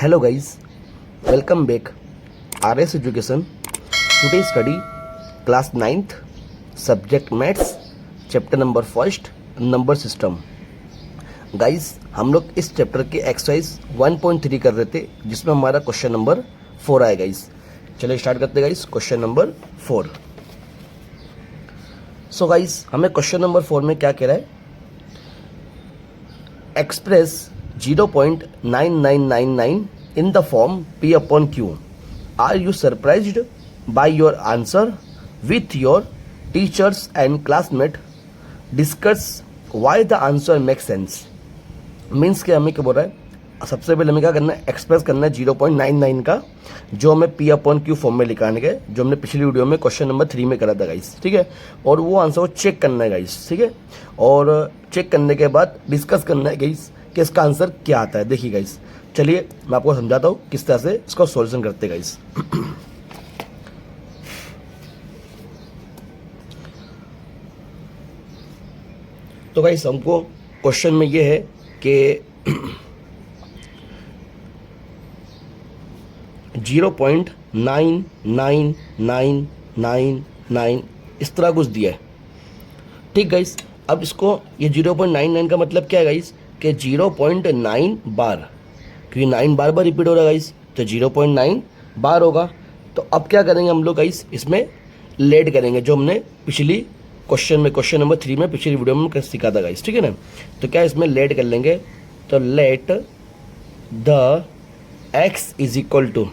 Hello guys, welcome back. RS Education. Today study class 9th, subject maths, chapter number 1st, number system. Guys हम लोग इस chapter के exercise 1.3 कर रहे थे जिसमें हमारा क्वेश्चन नंबर 4 आया गाइस. चलिए स्टार्ट करते हैं guys. Question number 4. So guys हमें क्वेश्चन नंबर 4 में क्या कह रहा है? Express 0.9999 in the form P upon Q. Are you surprised by your answer? With your teachers and classmates, discuss why the answer makes sense. Means कि हमें क्या बोल रहा है? सबसे पहले हमें क्या करना है? एक्सप्रेस करना है 0.99 का जो हमें P अपॉन Q फॉर्म में लिखाने के, जो हमने पिछली वीडियो में क्वेश्चन नंबर 3 में करा था गाइस. ठीक है. और वो आंसर को चेक करना है गाइस. ठीक है. और चेक करने के बाद डिस्कस करना है गाइस कि इसका आंसर क्या आता है. देखिए गाइस, चलिए मैं आपको समझाता हूँ किस तरह से इसका सॉल्यूशन करते गाइस. तो गाइस हमको क्वेश्चन में ये है कि 0.99999 इस तरह कुछ दिया है. ठीक गाइस. अब इसको ये 0.99 का मतलब क्या है गाइस? कि 0.9 बार, क्योंकि 9 बार रिपीट हो रहा है गाइस, तो 0.9 बार होगा. तो अब क्या करेंगे हम लोग गाइस? इसमें लेट करेंगे जो हमने पिछली क्वेश्चन में, क्वेश्चन नंबर 3 में पिछली वीडियो में सीखा था गाइस. ठीक है ना. तो क्या इसमें लेट कर लेंगे? तो let the x is equal to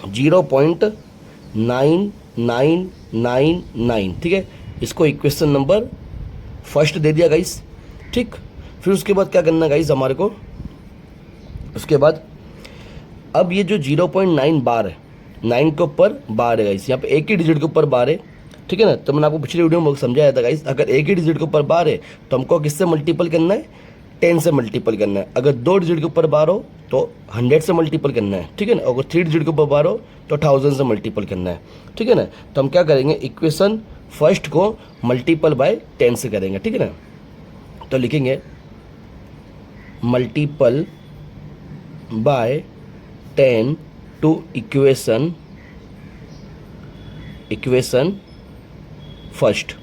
0.9999. ठीक है. इसको इक्वेशन नंबर फर्स्ट दे दिया गाइस. ठीक. फिर उसके बाद क्या करना गाइस हमारे को? उसके बाद अब ये जो 0.9 बार है, 9 के ऊपर बार है गाइस, यहाँ पे एक ही डिजिट के ऊपर बार है. ठीक है ना. तो मैंने आपको पिछली वीडियो में समझाया था गाइस, अगर एक ही डिजिट के ऊपर बार है तो हमको किससे मल्टीपल करना है? 10 से मल्टीपल करना है. अगर 2 डिजिट के ऊपर बार हो तो 100 से मल्टीपल करना है. ठीक है ना. अगर 3 डिजिट के ऊपर बार हो तो 1000 से मल्टीपल करना है. ठीक है ना. तो हम क्या करेंगे? इक्वेशन फर्स्ट को मल्टीपल बाय 10 से करेंगे. ठीक है ना. तो लिखेंगे multiple by 10 to equation first.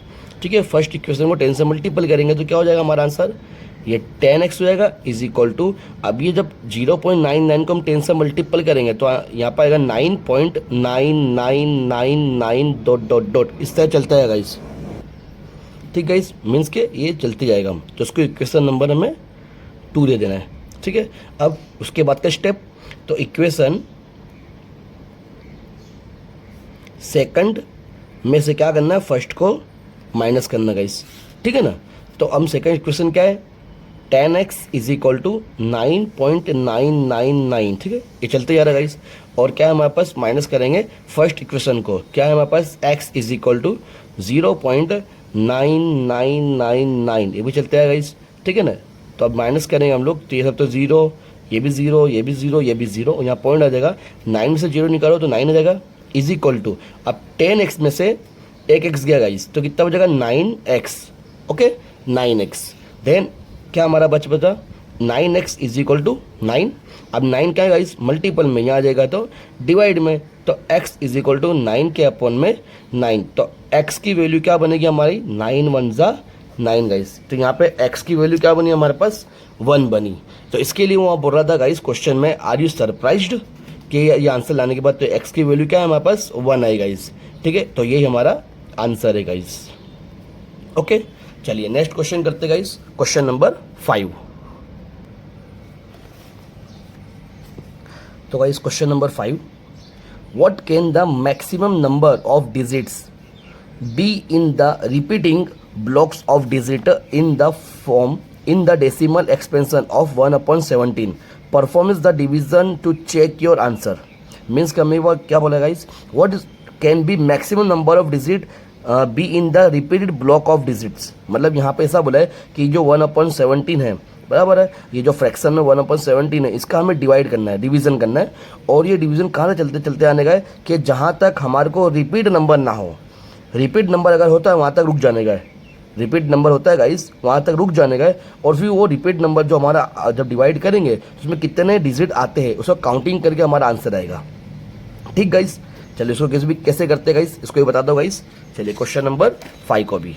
ठीक है. फर्स्ट इक्वेशन को 10 से मल्टीपल करेंगे तो क्या हो जाएगा हमारा आंसर? ये 10x हो जाएगा इज इक्वल टू, अब ये जब 0.99 को हम 10 से मल्टीपल करेंगे तो यहाँ पर आएगा 9.9999 डॉट डॉट डॉट. इस तरह चलता है गाइस. ठीक गाइस. मीन्स के ये चलते जाएगा. हम तो उसको इक्वेशन नंबर हमें 2 दे देना है. ठीक है. अब उसके बाद का स्टेप, तो इक्वेशन सेकंड में से क्या करना है? फर्स्ट को माइनस करना गाइस. ठीक है ना. तो हम सेकंड इक्वेशन क्या है? 10x is equal to 9.999. ठीक है. ये चलते जा रहा है गाइस. और क्या है हमारे पास? माइनस करेंगे फर्स्ट इक्वेशन को. क्या है हमारे पास? x is equal to 0.9999. ये भी चलते हैं गाइस. ठीक है ना. तो अब माइनस करेंगे हम लोग तो ये सब तो 0, ये भी 0, ये भी 0, ये भी 0. यहाँ पॉइंट आ जाएगा. 9 से 0 निकालो तो 9 आ जाएगा इज इक्वल टू, अब 10x में से एक x गया गाइस तो कितना बचेगा? 9x. ओके. 9x. देन क्या हमारा बचा? 9x is equal to 9. अब 9 क्या है गाइस? मल्टीपल में. यहाँ आ जाएगा तो डिवाइड में, तो x इज इक्वल टू 9 के अपॉन में 9. तो x की वैल्यू क्या बनेगी हमारी? 9 1 जा 9 गाइस. तो यहाँ पे x की वैल्यू क्या बनी हमारे पास? 1 बनी. तो इसके लिए वहाँ बोल रहा था गाइस क्वेश्चन में, आर यू सरप्राइज्ड कि ये आंसर लाने के बाद तो x की वैल्यू क्या है हमारे पास? 1 आई गाइस. ठीक है. तो यही हमारा आंसर है गाइस. ओके. चलिए नेक्स्ट क्वेश्चन करते गाइस. Question number 5. तो guys question number 5, what can the maximum number of digits be in the repeating blocks of digit in the form in the decimal expansion of 1/17. Performs the division to check your answer. Means कि हमें वो क्या बोला guys? What can be maximum number of digit be in the repeated block of digits. मतलब यहाँ पे ऐसा बोला है कि जो 1/17 है, बराबर है, ये जो फ्रैक्शन में 1/17 है इसका हमें डिवाइड करना है, डिवीजन करना है. और ये डिवीजन कहाँ से चलते चलते आने का है कि जहाँ तक हमारे को रिपीट नंबर ना हो. रिपीट नंबर अगर होता है वहाँ तक रुक जाने का है. रिपीट नंबर होता है गाइस, वहाँ तक रुक जाने का है, और फिर वो रिपीट नंबर जो हमारा जब डिवाइड करेंगे उसमें कितने डिजिट आते हैं उसको काउंटिंग करके हमारा आंसर आएगा। ठीक गाइस, चलिए इसको कैसे करते हैं गाइस, इसको भी बता दो गाइस। चलिए क्वेश्चन नंबर 5 को भी,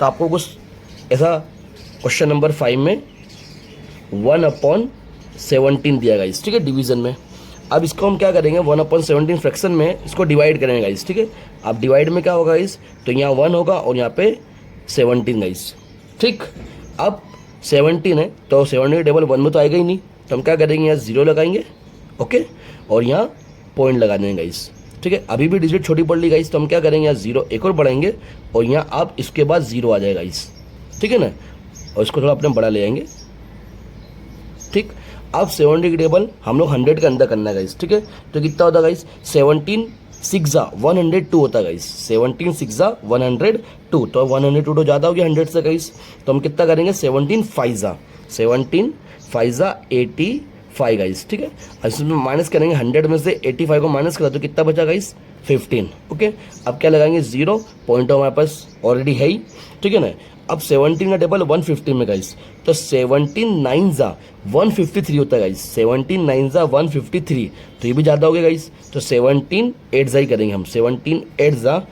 तो आपको कुछ ऐसा क्वेश्चन नंबर 5 में 1/17 दिया गाइस, ठीक है, डिवीजन में। अब इसको हम क्या करेंगे, 1/17 फ्रैक्शन में इसको डिवाइड करेंगे गाइस, ठीक है। अब डिवाइड में क्या होगा गाइस, तो यहाँ 1 होगा और यहाँ पे 17 गाइस, ठीक। अब 17 है तो 17 टेबल 1 में तो आएगा ही नहीं, तो हम क्या करेंगे, यहाँ 0 लगाएंगे, ओके, और यहाँ पॉइंट लगा देंगे गाइस, ठीक है। अभी भी डिजिट छोटी पड़ ली गाइस, तो हम क्या करेंगे, यहाँ 0 एक और बढ़ाएंगे और यहाँ आप इसके बाद 0 आ जाएगा गाइस, ठीक है ना, और इसको थोड़ा अपने बड़ा ले आएंगे, ठीक। अब 70 की टेबल हम लोग 100 के अंदर करना है गाइस, ठीक है। तो कितना होता है गाइस, 17 6 102 होता है गाइस, 17 6 102, तो 102 तो ज़्यादा हो गया 100 से गाइस, तो हम कितना करेंगे, 17 5 85 गाइस, ठीक है। इसमें माइनस करेंगे, 100 में से 85 को माइनस करा तो कितना बचा गाइस, 15, ओके। अब क्या लगाएंगे, 0, पॉइंट हमारे पास ऑलरेडी है ही, ठीक है ना। अब 17 का टेबल 150 में गाइस, तो 17 9 153 होता है गाइस, 17 9 153, तो ये भी ज़्यादा हो गया गाइस, तो 17 8 ही करेंगे हम, 17 8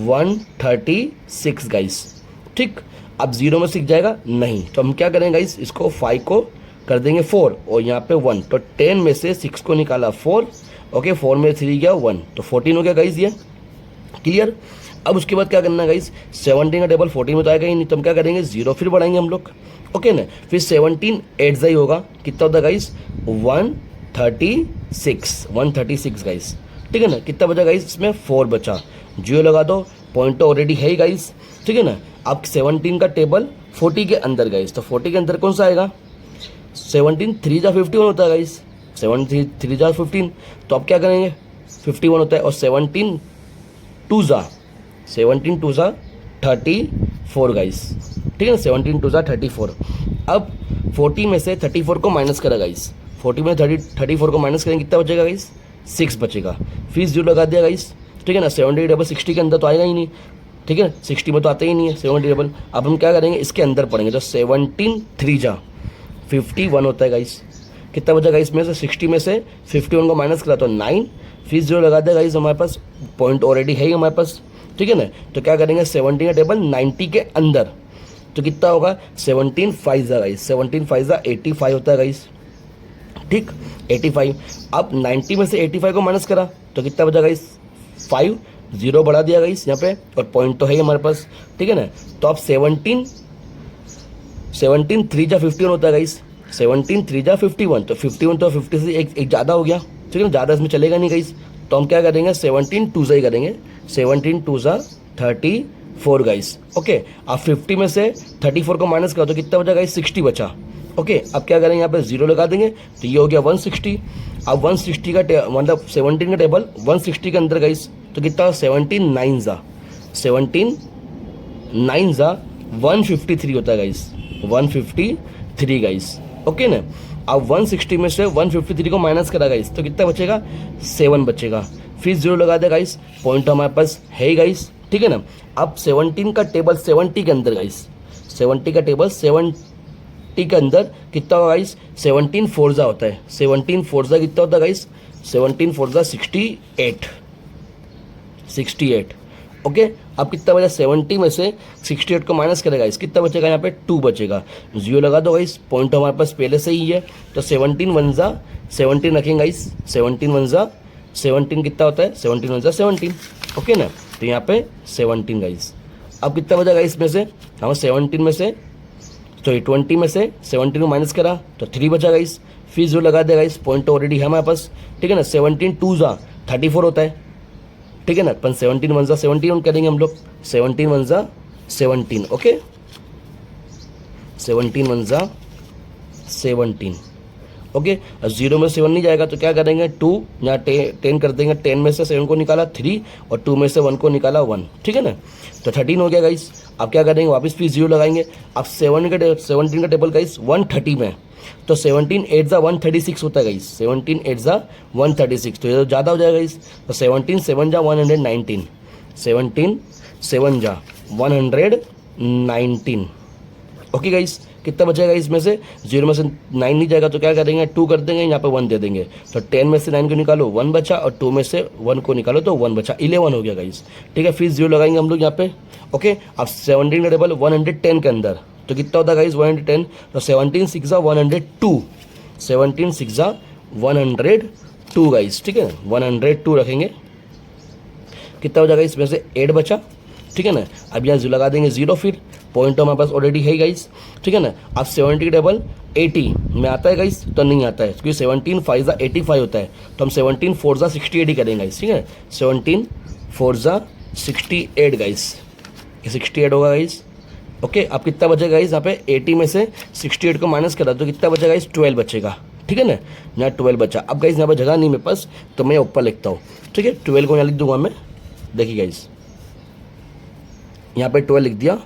136 गाइस, ठीक। अब 0 में 6 जाएगा नहीं, तो हम क्या करेंगे गाइस, इसको 5 को कर देंगे 4 और यहाँ पे 1, तो 10 में से 6 को निकाला 4, ओके, 4 में 3 गया 1, तो 14 हो गया गाइस, ये क्लियर। अब उसके बाद क्या करना है गाइस, 17 का टेबल 14 में तो आएगा ही नहीं, तो हम क्या करेंगे, 0 फिर बढ़ाएंगे हम लोग, ओके ना। फिर 17 8 ही होगा, कितना होता है गाइस, 136 गाइस, ठीक है ना। कितना बचा गाइस, इसमें 4 बचा, 0 लगा दो, पॉइंट तो ऑलरेडी है ही गाइस, ठीक है ना। अब 17 का टेबल 40 के अंदर गाइस, तो 40 के अंदर कौन सा आएगा, 17 3 51 होता है गाइस, 17 3 15, तो अब क्या करेंगे, 51 होता है, और 17 2 34 गाइस, ठीक है ना, 17 2 34। अब 40 में से 34 को माइनस करा गाइस, 40 में 34 को माइनस करेंगे, कितना बचेगा गाइस, 6 बचेगा, फिर 0 लगा दिया गाइस, ठीक है ना। 70 टेबल 60 के अंदर तो आएगा ही नहीं, ठीक है, 60 में तो आता ही नहीं है 70 टेबल। अब हम क्या करेंगे, इसके अंदर पढ़ेंगे, तो 17 3 51 होता है गाइस, कितना बचा गाइस, में से 60 में से 51 को माइनस करा तो 9, फिर 0 लगा दिया गाइस, हमारे पास पॉइंट ऑलरेडी है ही हमारे पास, ठीक है ना। तो क्या करेंगे, 70 का टेबल 90 के अंदर, तो कितना होगा, 17 5 गाइस, 17 5 85 होता है गाइस, ठीक, 85। अब 90 में से 85 को माइनस करा तो कितना बचा गाइस, 5, 0 बढ़ा दिया गाइस यहाँ पे, और पॉइंट तो है ही हमारे पास, ठीक है ना। तो अब 17 3 51 होता है गाइस, 17 3 51, तो 51 तो 50 से एक ज़्यादा हो गया, ठीक है ना, ज़्यादा इसमें चलेगा नहीं गाइस, तो हम क्या करेंगे, 17 2 ही करेंगे, 17 2 34 गाइस, ओके। अब 50 में से 34 को माइनस करो तो कितना बचा गाइस, 60 बचा, ओके। अब क्या करेंगे, यहाँ पे 0 लगा देंगे, तो ये हो गया 160। अब 160 का मतलब 17 का टेबल 160 के अंदर गाइस, तो कितना, 17 9 153 होता है गाइस, 153 गाइस, ओके ना। अब 160 में से 153 को माइनस करा गाइस, तो कितना बचेगा, 7 बचेगा, फिर 0 लगा दे गाइस, पॉइंट हमारे पास है ही गाइस, ठीक है ना। अब 17 का टेबल 70 के अंदर गाइस, 70 का टेबल 70 के अंदर कितना होगा गाइस, 17 4 होता है, 17 4 कितना होता है गाइस, 17 4 68, ओके। अब कितना बचा, 70 में से 68 को माइनस करेगा गाइस, कितना बचेगा, यहाँ पे 2 बचेगा, 0 लगा दो गाइस, पॉइंट हमारे पास पहले से ही है, तो 17 1 17 रखेंगे गाइस, 17 1 17 कितना होता है, 17 1 17, ओके ना। तो यहाँ पे 17 गाइस। अब कितना बचा गाइस में से, हम 17 में से, तो 20 में से 17 को माइनस करा तो 3 बचा गाइस, फिर 0 लगा दिया गाइस, पॉइंट ऑलरेडी है हमारे पास, ठीक है ना। 17 2 34 होता है, ठीक है ना, अपन 17 1 17 करेंगे हम लोग, 17 1 17, ओके, 17 1 17, ओके। 0 में 7 नहीं जाएगा तो क्या करेंगे, 2 यहाँ 10 कर देंगे, 10 में से 7 को निकाला 3 और 2 में से 1 को निकाला 1, ठीक है ना, तो 13 हो गया गाइस। अब क्या करेंगे, वापस फिर 0 लगाएंगे। अब 17 का टेबल गाइस 130 में, तो 17 8 जा 136 होता है गाइस, 17 8 जा 136, तो ये तो ज़्यादा हो जाएगा गाइस। तो 17 7 जा 119, 17 7 जा 119। ओके गाइस, कितना बचेगा इसमें से, 0 में से 9 नहीं जाएगा तो क्या करेंगे, 2 कर देंगे, यहाँ पे 1 दे देंगे। तो 10 में से 9 को निकालो 1 बचा, और 2 में से 1 को निकालो तो 1 बचा, 11 हो गया गाइस। ठीक है, फिर 0 लगाएंगे हम लोग यहाँ पे। ओके, अब 17 का डबल 110 के अंदर, तो कितना होता है गाइस 110, तो 17 6 जा 102, 17 6 जा 102 गाइस। ठीक है, 102 रखेंगे, कितना हो जाएगा इसमें से 8 बचा। ठीक है ना, अब यहाँ लगा देंगे 0, फिर पॉइंट तो हमारे पास ऑलरेडी है गाइस। ठीक है ना, अब 70 डबल 80 में आता है गाइस, तो नहीं आता है क्योंकि 17 5 जा 85 होता है, तो हम 17 4 जा 68 ही करेंगे गाइस। ठीक है, 17 4 जा 68 गाइस, ये 68 होगा गाइस। ओके, अब कितना बचेगा गाइस, यहाँ पे 80 में से 68 को माइनस करा तो कितना बचेगा गाइस, 12 बचेगा। ठीक है ना, यहाँ 12 बचा। अब गाइस यहाँ पर जगह नहीं मेरे पास, तो मैं ऊपर लिखता हूँ। ठीक है, 12 को यहाँ लिख दूंगा मैं, देखिए गाइस यहाँ पे 12 लिख दिया।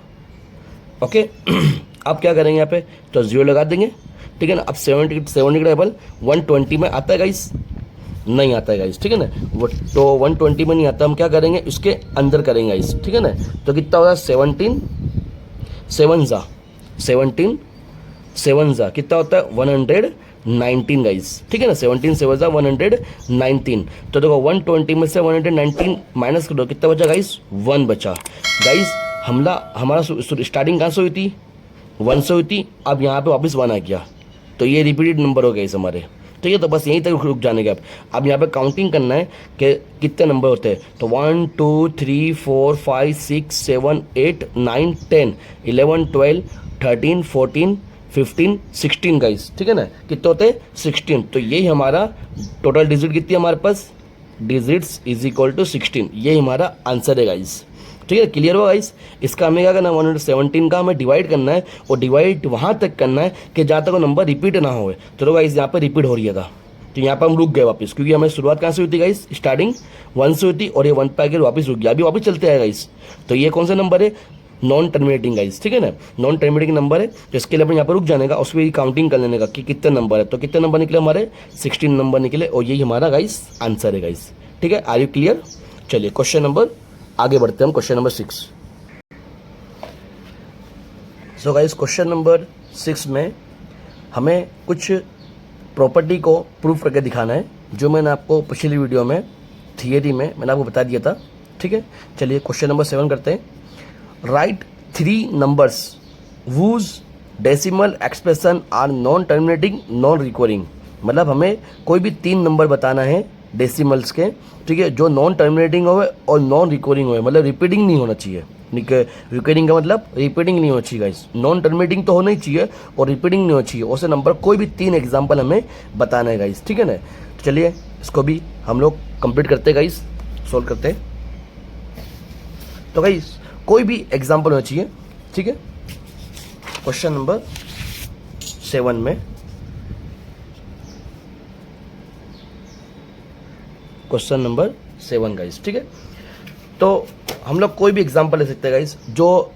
ओके, अब क्या करेंगे यहाँ पे, तो 0 लगा देंगे। ठीक है ना, अब 70 का डबल 120 में आता है गाइस, नहीं आता है गाइस। ठीक है ना, वो तो 120 में नहीं आता, हम क्या करेंगे इसके अंदर करेंगे गाइस। ठीक है ना, तो कितना होगा 17 7 जा 17 7 जा कितना होता है 119 गाइस। ठीक है ना, 17 7 जा 119। तो देखो 120 में से 119 माइनस कर दो, कितना बचा गाइस, 1 बचा गाइस। हमारा स्टार्टिंग कहाँ से हुई थी, 1 से हुई थी, अब यहाँ पे वापस 1 आ गया, तो ये रिपीटेड नंबर हो गए इस हमारे। ठीक है, तो बस यहीं तक रुक जाने के। अब यहाँ पे काउंटिंग करना है कि कितने नंबर होते हैं, तो 1 2 3 4 5 6 7 8 9 10 11 12 13 14 15 16 गाइस। ठीक है ना, कितने होते हैं 16, तो यही हमारा टोटल डिजिट कितनी है हमारे पास, डिजिट्स इज इक्वल टू 16, यही हमारा आंसर है गाइस। ठीक है, क्लियर हुआ गाइस। इसका हमें क्या करना है, 117 का हमें डिवाइड करना है, और डिवाइड वहाँ तक करना है कि जहाँ तक वो नंबर रिपीट ना हो। तो गाइस यहाँ पे रिपीट हो रही था, तो यहाँ पे हम रुक गए वापस, क्योंकि हमें शुरुआत कहाँ से हुई थी गाइस, स्टार्टिंग 1 से हुई थी, और ये 1 पे आकर वापस रुक गया, अभी वापस चलते आए गाइस। तो ये कौन सा नंबर है, नॉन टर्मिनेटिंग गाइस। ठीक है ना, नॉन टर्मिनेटिंग नंबर है, तो इसके लिए अपन यहाँ पर रुक जाने का, उस पर काउंटिंग कर लेने का कि कितने नंबर है। तो कितने नंबर निकले हमारे, 16 नंबर निकले, और यही हमारा गाइस आंसर है गाइस। ठीक है, आर यू क्लियर। चलिए क्वेश्चन नंबर आगे बढ़ते हैं हम, question number 6। So guys question number 6 में हमें कुछ प्रॉपर्टी को प्रूफ करके दिखाना है, जो मैंने आपको पिछली वीडियो में थियरी में मैंने आपको बता दिया था। ठीक है, चलिए क्वेश्चन नंबर 7 करते हैं। Write 3 numbers whose decimal expression are non terminating non recurring, मतलब हमें कोई भी 3 नंबर बताना है डेसिमल्स के। ठीक है, जो नॉन टर्मिनेटिंग हो और नॉन रिकरिंग हो, मतलब रिपीटिंग नहीं होना चाहिए। रिपीटिंग का मतलब रिपीटिंग नहीं होना चाहिए गाइस, नॉन टर्मिनेटिंग तो होना ही चाहिए और रिपीटिंग नहीं होना चाहिए। ऐसे नंबर कोई भी 3 एग्जांपल हमें बताना है गाइस। ठीक है ना, तो चलिए इसको भी हम लोग कंप्लीट करते हैं गाइस, सोल्व करते हैं। तो गाइस कोई भी एग्जांपल होना चाहिए। ठीक है, क्वेश्चन नंबर 7 में क्वेश्चन नंबर 7 गाइस। ठीक है, तो हम लोग कोई भी एग्जांपल ले सकते हैं गाइस, जो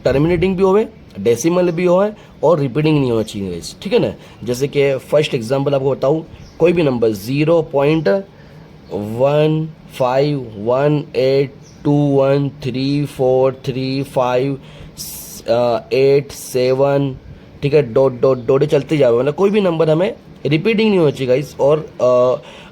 टर्मिनेटिंग भी होवे, डेसिमल भी हो और रिपीटिंग नहीं होना चाहिए गाइस। ठीक है ना, जैसे कि फर्स्ट एग्जांपल आपको बताऊं, कोई भी नंबर 0.15182345 ठीक है, डॉट डॉट डॉट चलते जाओ, मतलब कोई भी नंबर हमें रिपीटिंग नहीं होना चाहिए गाइस, और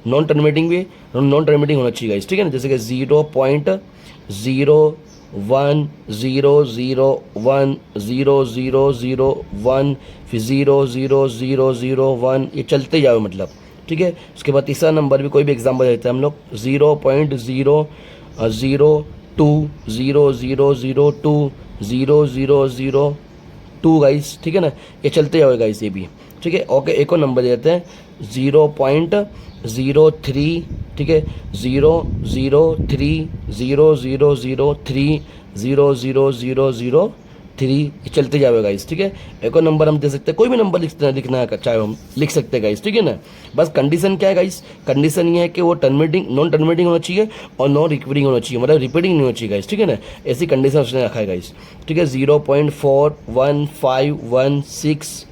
नॉन टर्मिनेटिंग होना चाहिए गाइस। ठीक है ना, जैसे कि 0.010010001 फिर 00001, ये चलते जाओ मतलब। ठीक है, उसके बाद तीसरा नंबर भी कोई भी एग्जांपल देते हैं हम लोग, 0.0020002 गाइस। ठीक है ना, ये चलते जाओ गाइस, ये भी ठीक है। ओके, एक और नंबर देते हैं 0.03, ठीक है, 0030003 चलते जाएगा गाइस। ठीक है, एक और नंबर हम दे सकते हैं, कोई भी नंबर लिखना है चाहे हम लिख सकते हैं गाइस। ठीक है ना, बस कंडीशन क्या है गाइस, कंडीशन ये है कि वो नॉन टर्मिनेटिंग होना चाहिए और नॉन रिकरिंग होना चाहिए, मतलब रिपीटिंग नहीं होना चाहिए गाइस। ठीक है ना, ऐसी कंडीशन उसने रखा है गाइस। ठीक है, 0.41516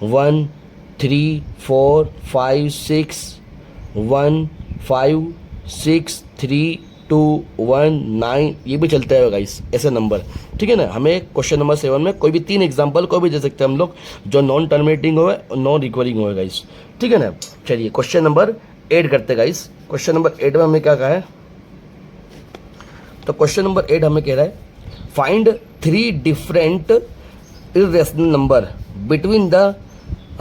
1 3 4 5 6 1 5 6 3 2 1 9, ये भी चलता है गाइस ऐसे नंबर, ठीक है ना। हमें क्वेश्चन नंबर 7 में कोई भी 3 एग्जांपल कोई भी दे सकते हैं हम लोग जो नॉन टर्मिनेटिंग हो और नॉन रिकवरिंग हो गाइस, ठीक है ना। चलिए क्वेश्चन नंबर 8 करते गाइस। क्वेश्चन नंबर 8 में हमें क्या कहा है, तो क्वेश्चन नंबर 8 हमें कह रहा है find 3 different irrational number between the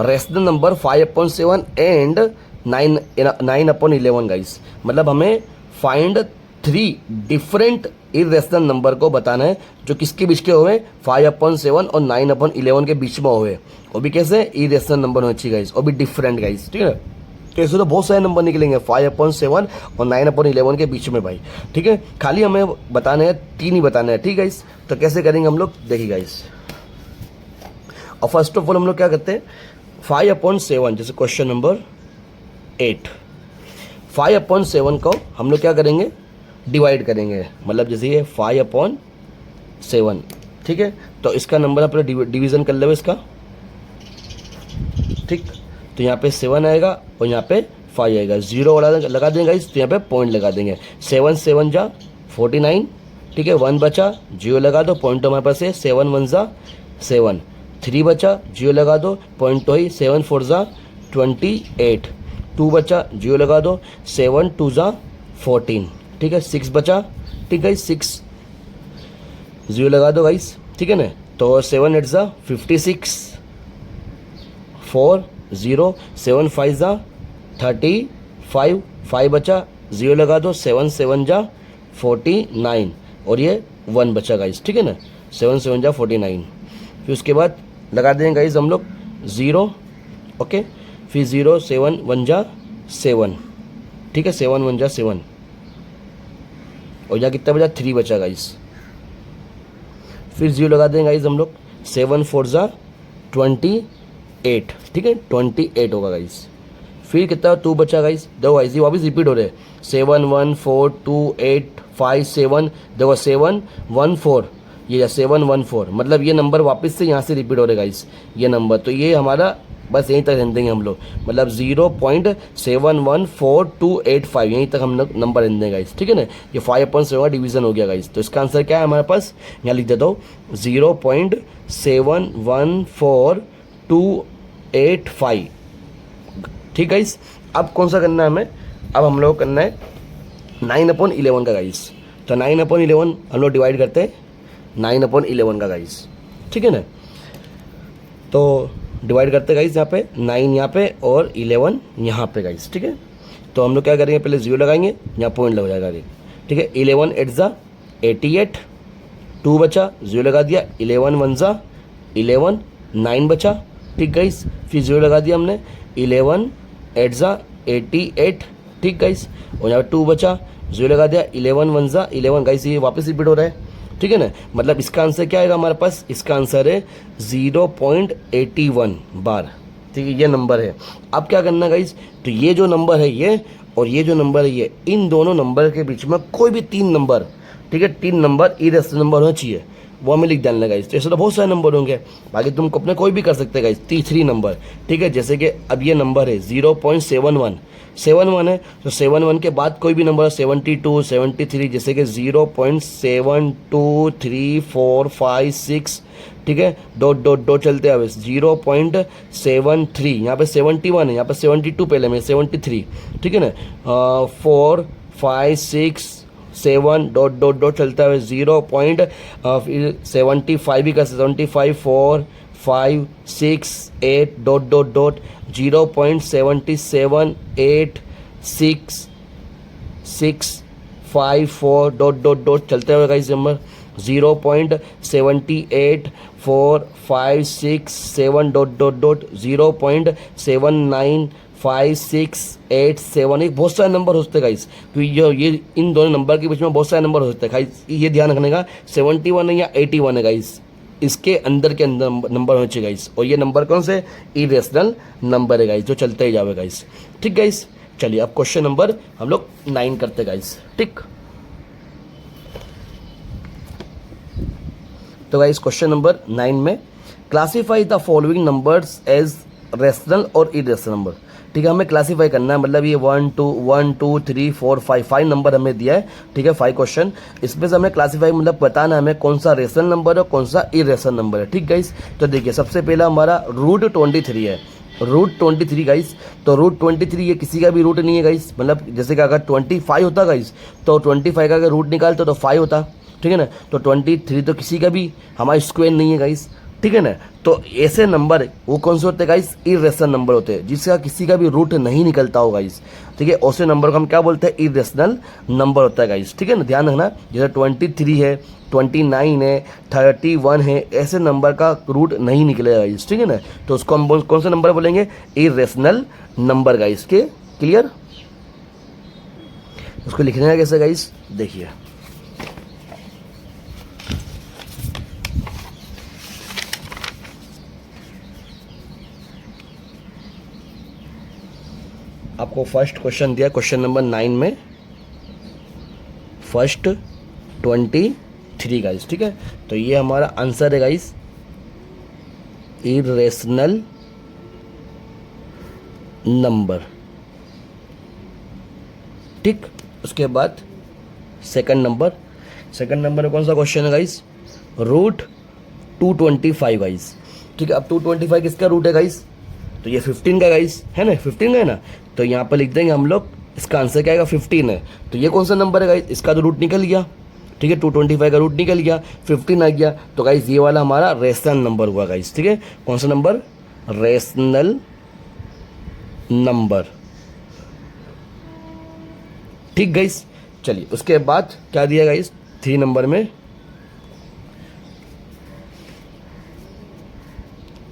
rational number 5/7 and 9/11 guys. मतलब हमें फाइंड 3 डिफरेंट इरेशनल नंबर को बताना है जो किसके बीच के हुए, 5/7 और 9/11 के बीच में हुए, वो भी कैसे इरेशनल नंबर होने चाहिए गाइस, वो भी डिफरेंट गाइस, ठीक है। तो ऐसे तो बहुत सारे नंबर निकलेंगे 5/7 और 9/11 के बीच में भाई, ठीक है। खाली हमें बताने हैं 3 ही बताने हैं, ठीक है गाइस। तो कैसे करेंगे हम लोग, देखिए गाइस। और फर्स्ट ऑफ ऑल हम लोग क्या करते हैं, 5/7 जैसे क्वेश्चन नंबर 8, 5/7 को हम लोग क्या करेंगे, डिवाइड करेंगे। मतलब जैसे ये 5/7, ठीक है। तो इसका नंबर अपना डिवीजन कर लेंगे इसका, ठीक। तो यहाँ पे 7 आएगा और यहाँ पे 5 आएगा, 0 लगा देंगे इस, तो यहाँ पे पॉइंट लगा देंगे। 7 7 जा 49, ठीक है। 1 बचा, 0 लगा दो, पॉइंट हमारे पास है। 7 1 जा 7, 3 बचा, 0 लगा दो, पॉइंट तो ही। 7 4 जा 28, 2 बचा, 0 लगा दो, 7 2 जा 14, ठीक है। 6 बचा, ठीक है, 6 0 लगा दो गाइस, ठीक है ना। तो 7 8 जा 56, 4 0, 7 5 जा 35, 5 बचा, 0 लगा दो, 7 7 जा 49 और ये 1 बचा गाइस, ठीक है ना। 7 7 जा 49, फिर उसके बाद लगा देंगे गाइस हम लोग 0, ओके। फिर 0 7 1 जा 7, ठीक है। 7 1 जा 7 और यहाँ कितना बचा, 3 बचा गाइस। फिर 0 लगा देंगे गाइस हम लोग, 7 4 जा 28, ठीक है, 28 होगा गाइस। फिर कितना 2 बचा गाइस, देखो गाइस ये वापस रिपीट हो रहे हैं। 7 1 4 2 8 5 7, देखो 7 1 4, ये 7 1 4, मतलब ये नंबर वापस से यहाँ से रिपीट हो रहे गाइस ये नंबर। तो ये हमारा बस यहीं तक रहने देंगे हम लोग, मतलब 0.714285 यहीं तक हम लोग नंबर रहने देंगे गाइस, ठीक है ना। ये 5/7 का डिवीजन हो गया गाइस। तो इसका आंसर क्या है हमारे पास, यहाँ लिख देता हूँ 0.714285, ठीक गाइस। अब कौन सा करना है हमें, अब हम लोग करना है 9/11 का गाइस। तो 9/11 हम लोग डिवाइड करते हैं 9/11 का गाइस, ठीक है ना। तो डिवाइड करते गाइस यहाँ पे 9 यहाँ पे और 11 यहाँ पे गाइस, ठीक है। तो हम लोग क्या करेंगे, पहले 0 लगाएंगे, यहाँ पॉइंट लग जाएगा, ठीक है। 11 8 जा 88, 2 बचा, 0 लगा दिया, 11 1 जा 11, 9 बचा, ठीक गाइस। फिर 0 लगा दिया हमने, 11 8 जा 88, ठीक गाइस। और यहाँ पे 2 बचा, 0 लगा दिया, 11 1 जा 11 गाइस, ये वापस रिपीट हो रहा है, ठीक है ना। मतलब इसका आंसर क्या आएगा हमारे पास, इसका आंसर है 0.81 बार, ठीक है, ये नंबर है। अब क्या करना गाइस, तो ये जो नंबर है ये और ये जो नंबर है ये, इन दोनों नंबर के बीच में कोई भी 3 नंबर, ठीक है, 3 नंबर इरेशनल नंबर होना चाहिए, वो हमें लिख डालना गाइस। तो ऐसे तो बहुत सारे नंबर होंगे, बाकी तुम अपने कोई भी कर सकते हैं गाइस, 3 नंबर, ठीक है। जैसे कि अब ये नंबर है 0.71 है, तो 71 के बाद कोई भी नंबर 72 73, जैसे कि 0.723456, ठीक है, डॉट डॉट डॉट चलते हैं। 0.73, यहाँ पे 71 है, यहाँ पे 72 पहले में 73, ठीक है ना। 4 5 6 7 डॉट डॉट डॉट चलता है। 0.75 भी कर 75 4 5 6 8 dot dot dot 0.77864 dot dot dot चलते हुए guys number 0.78456 dot dot dot 0.795687। एक बहुत सारे नंबर होते हैं गाइस, तो ये इन दोनों नंबर के बीच में बहुत सारे नंबर होते हैं गाइस, ये ध्यान रखने का। 71 है या 81 है गाइस, इसके अंदर के अंदर नंबर होने चाहिए गाइस। और ये नंबर कौन से, इरेशनल नंबर है गाइस, जो चलते ही जावे गाइस, ठीक गाइस। चलिए अब क्वेश्चन नंबर हम लोग 9 करते गाइस, ठीक। तो गाइस क्वेश्चन नंबर 9 में classify the following numbers as rational और इरेशनल नंबर। ठीक है, हमें क्लासीफाई करना है, मतलब ये 1 2 3 4 5 नंबर हमें दिया है। ठीक है, 5 क्वेश्चन, इसमें से हमें क्लासीफाई मतलब बताना है हमें कौन सा रेशनल नंबर है कौन सा इरेशनल नंबर है। ठीक गाइस, तो देखिए सबसे पहला हमारा रूट 23 है, रूट 23 गाइस। तो रूट 23 ये किसी का भी रूट नहीं है गाइस, मतलब जैसे कि अगर 25 होता गाइस तो 25 का अगर रूट निकालते तो 5 होता। ठीक है ना, तो 23 तो किसी का भी हमारा स्क्वायर नहीं है गाइस। ठीक है ना, तो ऐसे नंबर वो कौन से होते हैं गाइस, इरेशनल नंबर होते हैं, जिसका किसी का भी रूट नहीं निकलता हो गाइस। ठीक है, ऐसे नंबर को हम क्या बोलते हैं, इरेशनल नंबर होता है गाइस। ठीक है ना, ध्यान रखना, जैसे 23 है, 29 है, 31 है, ऐसे नंबर का रूट नहीं निकलेगा गाइस। ठीक है ना, तो उसको हम कौन सा नंबर बोलेंगे, इरेशनल नंबर गाइस के। क्लियर, उसको लिखने का कैसे गाइस, देखिए आपको फर्स्ट क्वेश्चन दिया, क्वेश्चन नंबर 9 में फर्स्ट 23 गाइस। ठीक है, तो ये हमारा आंसर है गाइस, इरेशनल नंबर। ठीक, उसके बाद सेकंड नंबर में कौन सा क्वेश्चन है गाइस, रूट 225 गाइस। ठीक है, अब 225 किसका रूट है गाइस, तो ये 15 का गाइस है ना, 15 का है ना, तो यहाँ पर लिख देंगे हम लोग, इसका आंसर क्या आएगा, 15 है। तो ये कौन सा नंबर है गाइस, इसका तो रूट निकल गया। ठीक है, 225 का रूट निकल गया, 15 आ गया, तो गाइस ये वाला हमारा रेशनल नंबर हुआ गाइस। ठीक है, कौन सा नंबर, रेशनल नंबर। ठीक गाइस, चलिए उसके बाद क्या दिया गाइस, 3 नंबर में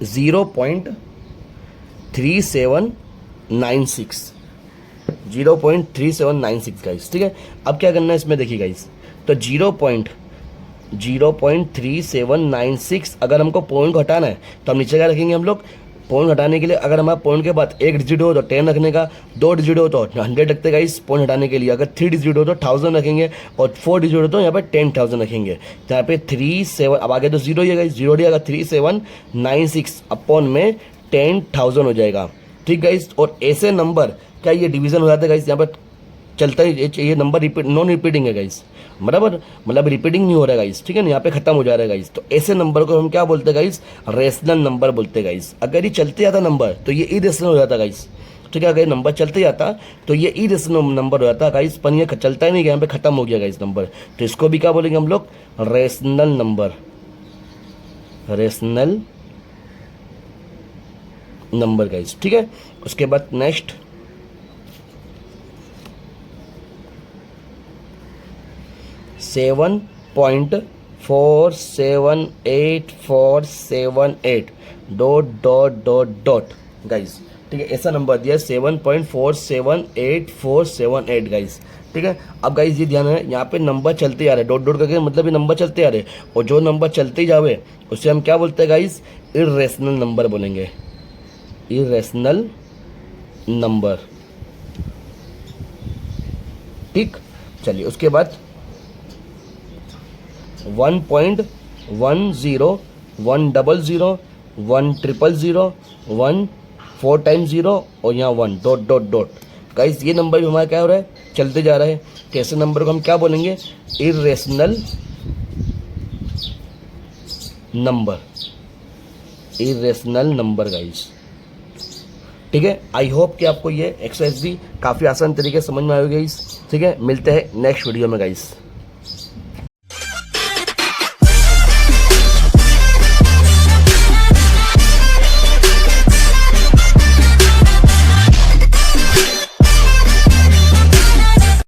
0.3796 गाइस। ठीक है, अब क्या करना है इसमें, देखिए गाइस, तो 0.3796 अगर हमको पॉइंट को हटाना है तो हम नीचे क्या रखेंगे हम लोग, पॉइंट हटाने के लिए अगर हमारा पॉइंट के बाद 1 डिजिट हो तो 10 रखने का, 2 डिजिट हो तो 100 रखते गाइस पॉइंट हटाने के लिए, अगर 3 डिजिट हो तो 1000 रखेंगे, और 4 डिजिट हो तो यहाँ पे 10,000 रखेंगे। तो यहाँ पे 37, अब आगे तो जीरो ही है गाइस, जीरो अगर 3796 अपॉन में 10,000 हो जाएगा। ठीक गाइस, और ऐसे नंबर क्या ये डिवीजन हो जाता है गाइस, यहाँ पर चलता ही ये नंबर रिपीट नॉन रिपीटिंग है गाइस, बराबर, मतलब रिपीटिंग नहीं हो रहा है गाइस। ठीक है ना, यहाँ पे खत्म हो जा रहा है गाइस, तो ऐसे नंबर को हम क्या बोलते हैं गाइस, रेशनल नंबर बोलते हैं गाइस। अगर ये चलते जाता नंबर तो ये इरेशनल हो जाता गाइस। ठीक है, अगर नंबर चलते जाता तो ये इरेशनल नंबर हो जाता गाइस, पर ये चलता ही नहीं गया, यहाँ पे खत्म हो गया गाइस नंबर, तो इसको भी क्या बोलेंगे हम लोग, rational number, rational number guys. ठीक है, उसके बाद नेक्स्ट 7.478478 डॉट गाइस। ठीक है, ऐसा नंबर दिया 7.478478 गाइस। ठीक है, अब गाइस ये ध्यान है, यहाँ पे नंबर चलते जा रहे, डॉट करके मतलब ये नंबर चलते आ रहे, और जो नंबर चलते ही जावे उससे हम क्या बोलते हैं गाइस, इरेशनल नंबर बोलेंगे, इरेशनल नंबर। ठीक, चलिए उसके बाद 1.10 100 100 100 1 4 टाइम्स 0 और यहाँ 1 डॉट गाइस, ये नंबर भी हमारा क्या हो रहा है, चलते जा रहा है। कैसे नंबर को हम क्या बोलेंगे, irrational number, irrational number guys. ठीक है, आई होप कि आपको ये एक्सरसाइज भी काफ़ी आसान तरीके से समझ में आएगी गाइस। ठीक है, मिलते हैं नेक्स्ट वीडियो में गाइस।